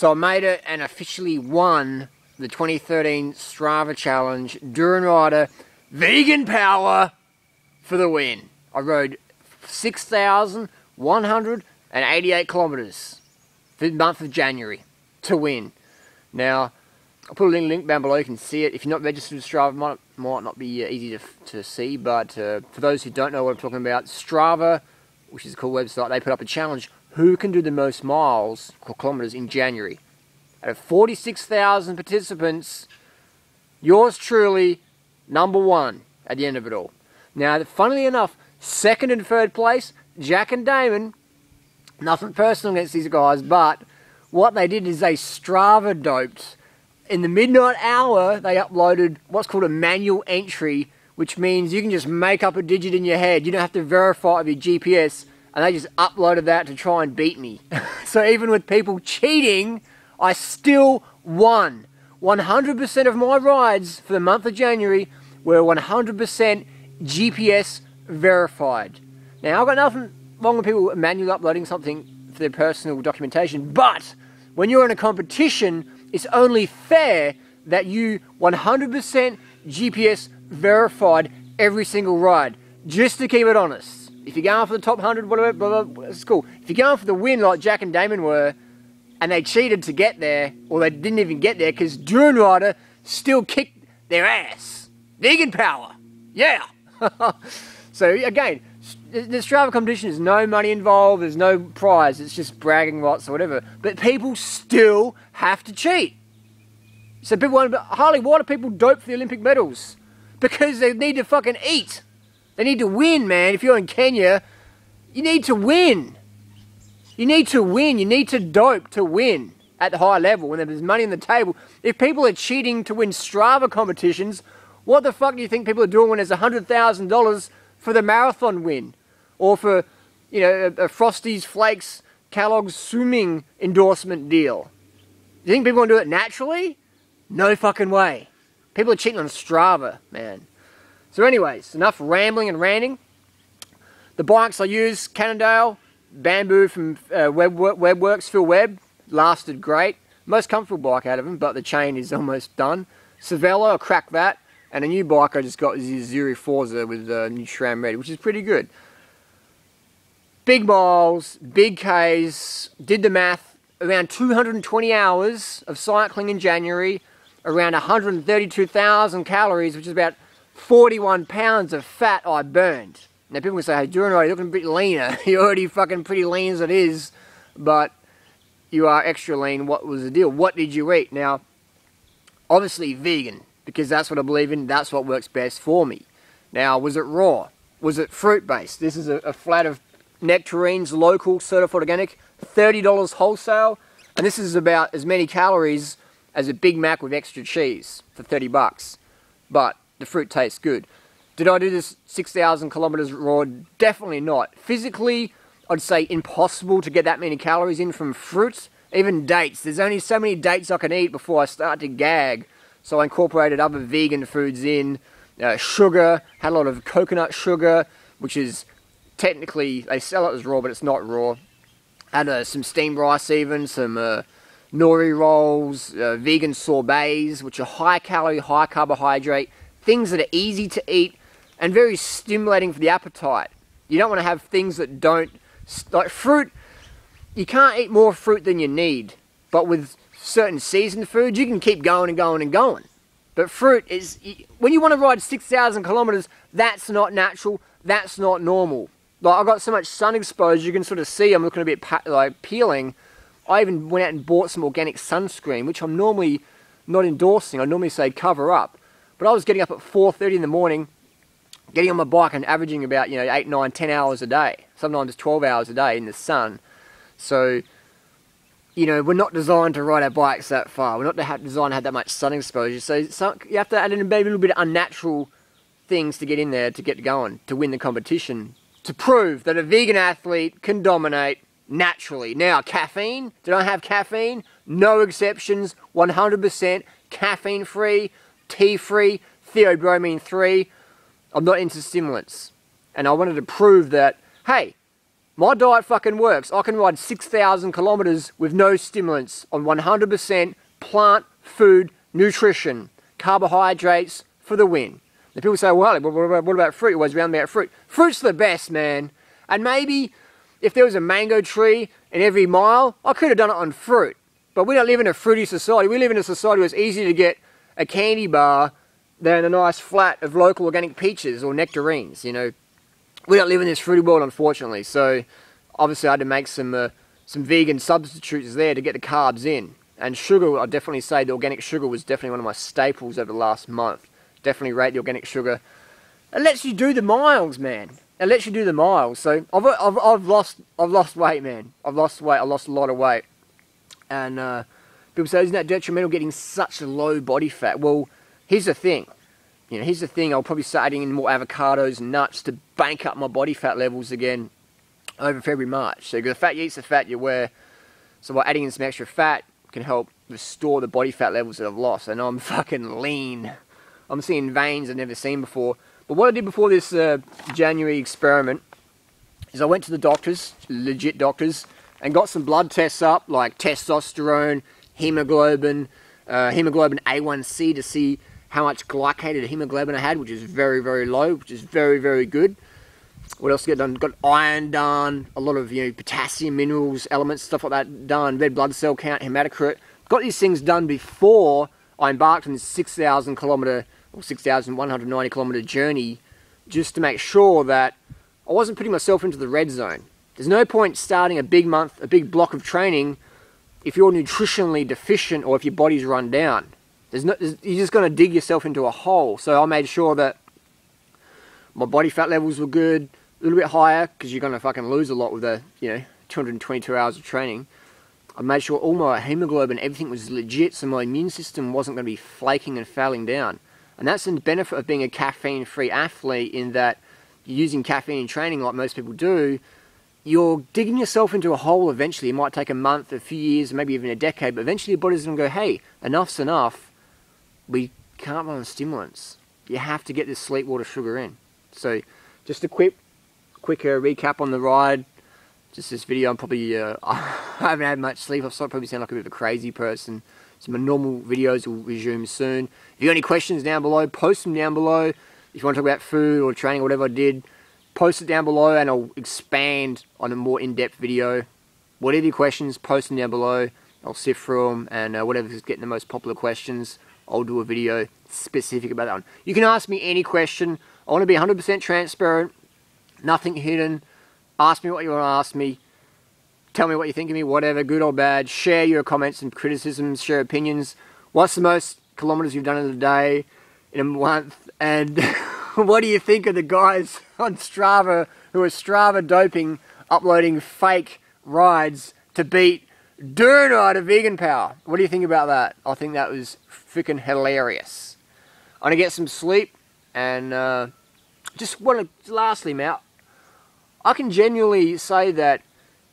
So I made it and officially won the 2013 Strava Challenge. Durianrider, vegan power for the win. I rode 6,188 kilometers for the month of January to win. Now, I'll put a link down below, you can see it. If you're not registered with Strava, it might not be easy to see, but for those who don't know what I'm talking about, Strava, which is a cool website, they put up a challenge. Who can do the most miles or kilometers in January? Out of 46,000 participants, yours truly, #1 at the end of it all. Now, funnily enough, second and third place, Jack and Daman, nothing personal against these guys, but what they did is they Strava doped. In the midnight hour, they uploaded what's called a manual entry, which means you can just make up a digit in your head. You don't have to verify it with your GPS, and they just uploaded that to try and beat me. So even with people cheating, I still won. 100% of my rides for the month of January were 100% GPS verified. Now, I've got nothing wrong with people manually uploading something for their personal documentation, but when you're in a competition, it's only fair that you 100% GPS verified every single ride, just to keep it honest. If you're going for the top 100, whatever, blah, blah, it's cool. If you're going for the win like Jack and Daman were, and they cheated to get there, or they didn't even get there, because Durianrider still kicked their ass. Vegan power, yeah! So again, the Strava competition is no money involved, there's no prize, it's just bragging rights or whatever. But people still have to cheat. So people wonder, Harley, why do people dope for the Olympic medals? Because they need to fucking eat. They need to win, man. If you're in Kenya, you need to win. You need to win. You need to dope to win at the high level when there's money on the table. If people are cheating to win Strava competitions, what the fuck do you think people are doing when there's $100,000 for the marathon win? Or for, you know, a Frosties, Flakes, Kellogg's swimming endorsement deal? Do you think people are going to do it naturally? No fucking way. People are cheating on Strava, man. So anyways, enough rambling and ranting. The bikes I use, Cannondale, Bamboo from Webworks, Phil Webb, lasted great. Most comfortable bike out of them, but the chain is almost done. Cervelo, I cracked that. And a new bike I just got is the Zuri Forza with new SRAM ready, which is pretty good. Big miles, big Ks, did the math, around 220 hours of cycling in January, around 132,000 calories, which is about 41 pounds of fat I burned. Now people can say, hey, Durianrider, you're looking a bit leaner. You're already fucking pretty lean as it is, but you are extra lean. What was the deal? What did you eat? Now, obviously vegan, because that's what I believe in, that's what works best for me. Now, was it raw? Was it fruit-based? This is a flat of nectarines, local, certified organic, $30 wholesale, and this is about as many calories as a Big Mac with extra cheese for 30 bucks. But the fruit tastes good. Did I do this 6,000 kilometers raw? Definitely not. Physically, I'd say impossible to get that many calories in from fruit. Even dates. There's only so many dates I can eat before I start to gag. So I incorporated other vegan foods in. Sugar, had a lot of coconut sugar, which is technically, they sell it as raw, but it's not raw. Had some steamed rice even, some nori rolls, vegan sorbets, which are high calorie, high carbohydrate, things that are easy to eat and very stimulating for the appetite. You don't want to have things that don't, like fruit, you can't eat more fruit than you need, but with certain seasoned foods, you can keep going and going and going. But fruit is, when you want to ride 6,000 kilometers, that's not natural, that's not normal. Like, I got so much sun exposure, you can sort of see I'm looking a bit like peeling. I even went out and bought some organic sunscreen, which I'm normally not endorsing. I normally say cover up. But I was getting up at 4:30 in the morning, getting on my bike and averaging about, 8, 9, 10 hours a day. Sometimes 12 hours a day in the sun. So, we're not designed to ride our bikes that far. We're not designed to have that much sun exposure. So you have to add in a little bit of unnatural things to get in there to get going, to win the competition, to prove that a vegan athlete can dominate naturally. Now, caffeine, did I have caffeine? No exceptions, 100% caffeine-free, tea-free, theobromine-free. I'm not into stimulants. And I wanted to prove that, hey, My diet fucking works. I can ride 6,000 kilometers with no stimulants on 100% plant food nutrition. Carbohydrates for the win. The people say, well, what about fruit? Always round about fruit. Fruit's the best, man. And maybe if there was a mango tree in every mile, I could have done it on fruit. But we don't live in a fruity society. We live in a society where it's easy to get a candy bar than a nice flat of local organic peaches or nectarines, you know. We don't live in this fruity world, unfortunately. So obviously I had to make some vegan substitutes there to get the carbs in. And sugar, I'd definitely say the organic sugar was definitely one of my staples over the last month. Definitely rate the organic sugar. It lets you do the miles, man. It lets you do the miles. So I've lost weight, man. I've lost weight. I lost a lot of weight. And people say, isn't that detrimental getting such a low body fat? Well, here's the thing. You know, here's the thing. I'll probably start adding in more avocados and nuts to bank up my body fat levels again over February, March. So the fat you eat's the fat you wear. So by adding in some extra fat can help restore the body fat levels that I've lost. And I'm fucking lean. I'm seeing veins I've never seen before. But what I did before this January experiment is I went to the doctors, legit doctors, and got some blood tests up, like testosterone, hemoglobin, hemoglobin A1C to see how much glycated hemoglobin I had, which is very, very low, which is very, very good. What else get done? Got iron done, a lot of, you know, potassium, minerals, elements, stuff like that done, red blood cell count, hematocrit. Got these things done before I embarked on this 6,000 kilometer or 6,190 kilometer journey, just to make sure that I wasn't putting myself into the red zone. There's no point starting a big month, a big block of training if you're nutritionally deficient or if your body's run down. You're just going to dig yourself into a hole. So I made sure that my body fat levels were good, a little bit higher, because you're going to fucking lose a lot with the, you know, 222 hours of training. I made sure all my hemoglobin, everything was legit, so my immune system wasn't going to be flaking and failing down. And that's the benefit of being a caffeine-free athlete, in that you're using caffeine in training like most people do. You're digging yourself into a hole eventually. It might take a month, a few years, maybe even a decade, but eventually your body's going to go, hey, enough's enough. We can't run on stimulants. You have to get this sleep water sugar in. So just a quick recap on the ride. Just this video, I'm probably, I haven't had much sleep. I've probably sound like a bit of a crazy person. So my normal videos will resume soon. If you got any questions down below, post them down below. If you want to talk about food or training or whatever I did, post it down below and I'll expand on a more in-depth video. Whatever your questions, post them down below. I'll sift through them, and whatever's getting the most popular questions, I'll do a video specific about that one. You can ask me any question. I want to be 100% transparent, nothing hidden. Ask me what you want to ask me. Tell me what you think of me, whatever, good or bad. Share your comments and criticisms, share opinions. What's the most kilometers you've done in a day, in a month? And what do you think of the guys on Strava who are Strava doping, uploading fake rides to beat Durianrider vegan power? What do you think about that? I think that was freaking hilarious. I'm going to get some sleep, and just want to, lastly, man, I can genuinely say that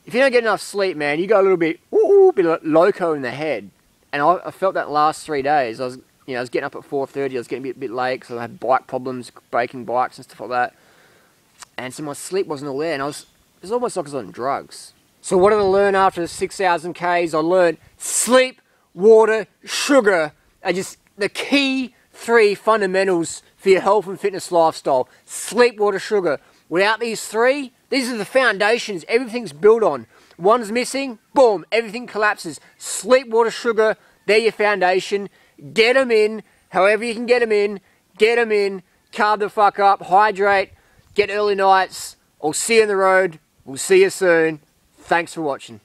if you don't get enough sleep, man, you go a little bit, bit loco in the head. And I felt that last 3 days. I was getting up at 4:30. I was getting a bit late because I had bike problems, breaking bikes and stuff like that. And so my sleep wasn't all there, and it was almost like I was on drugs. So what did I learn after the 6,000 Ks? I learned sleep, water, sugar are just the key 3 fundamentals for your health and fitness lifestyle. Sleep, water, sugar. Without these 3, these are the foundations everything's built on. One's missing, boom, everything collapses. Sleep, water, sugar, they're your foundation. Get them in, however you can get them in. Get them in, carb the fuck up, hydrate, get early nights. I'll see you on the road. We'll see you soon. Thanks for watching.